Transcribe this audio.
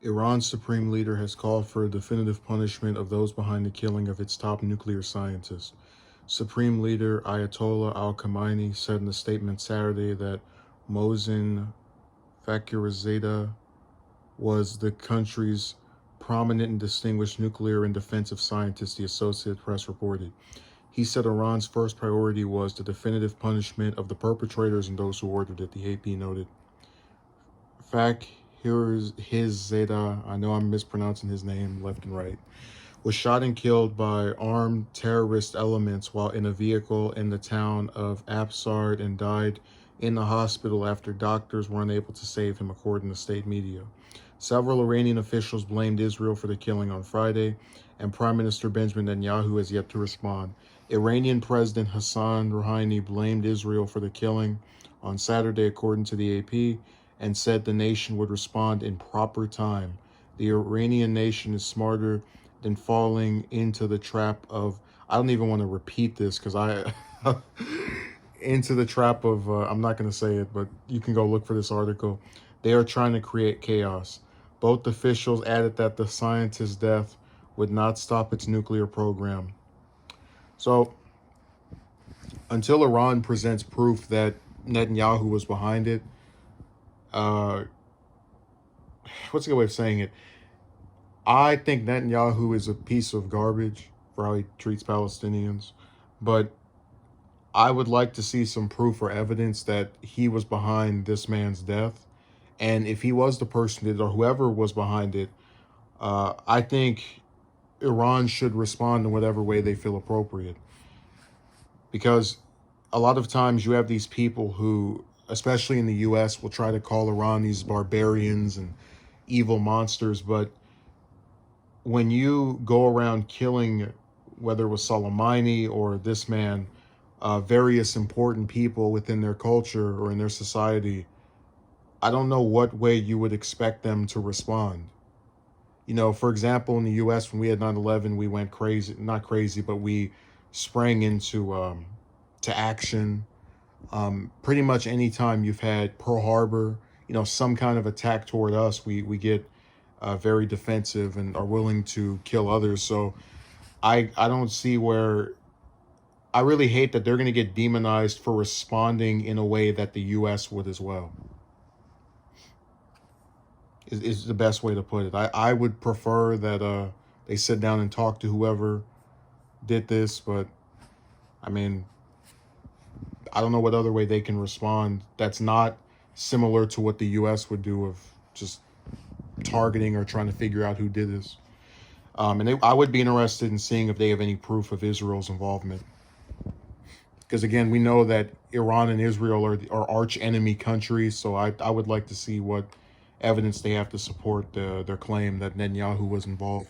Iran's supreme leader has called for a definitive punishment of those behind the killing of its top nuclear scientist. Supreme Leader Ayatollah al-Khamenei said in a statement Saturday that Mohsen Fakhrizadeh was the country's prominent and distinguished nuclear and defensive scientist, the Associated Press reported. He said Iran's first priority was the definitive punishment of the perpetrators and those who ordered it, the AP noted. Fakhrizadeh, I know I'm mispronouncing his name left and right, was shot and killed by armed terrorist elements while in a vehicle in the town of Absard and died in the hospital after doctors were unable to save him, according to state media. Several Iranian officials blamed Israel for the killing on Friday, and Prime Minister Benjamin Netanyahu has yet to respond. Iranian President Hassan Rouhani blamed Israel for the killing on Saturday, according to the AP, and said the nation would respond in proper time. The Iranian nation is smarter than falling into the trap of, I don't even want to repeat this because into the trap of, I'm not going to say it, but you can go look for this article. They are trying to create chaos. Both officials added that the scientist's death would not stop its nuclear program. So, until Iran presents proof that Netanyahu was behind it, what's a good way of saying it? I think Netanyahu is a piece of garbage for how he treats Palestinians, but I would like to see some proof or evidence that he was behind this man's death. And if he was the person that, or whoever was behind it, I think Iran should respond in whatever way they feel appropriate. Because a lot of times you have these people who, especially in the US, will try to call Iran these barbarians and evil monsters. But when you go around killing, whether it was Soleimani or this man, various important people within their culture or in their society, I don't know what way you would expect them to respond. You know, for example, in the US, when we had 9/11, we went crazy, not crazy, but we sprang into to action. Pretty much anytime you've had Pearl Harbor, you know, some kind of attack toward us, we get very defensive and are willing to kill others. So I don't see where, I really hate that they're going to get demonized for responding in a way that the US would as well. Is the best way to put it. I would prefer that they sit down and talk to whoever did this, but I mean, I don't know what other way they can respond that's not similar to what the US would do of just targeting or trying to figure out who did this. I would be interested in seeing if they have any proof of Israel's involvement. Because again, we know that Iran and Israel are arch enemy countries, so I would like to see what evidence they have to support their claim that Netanyahu was involved.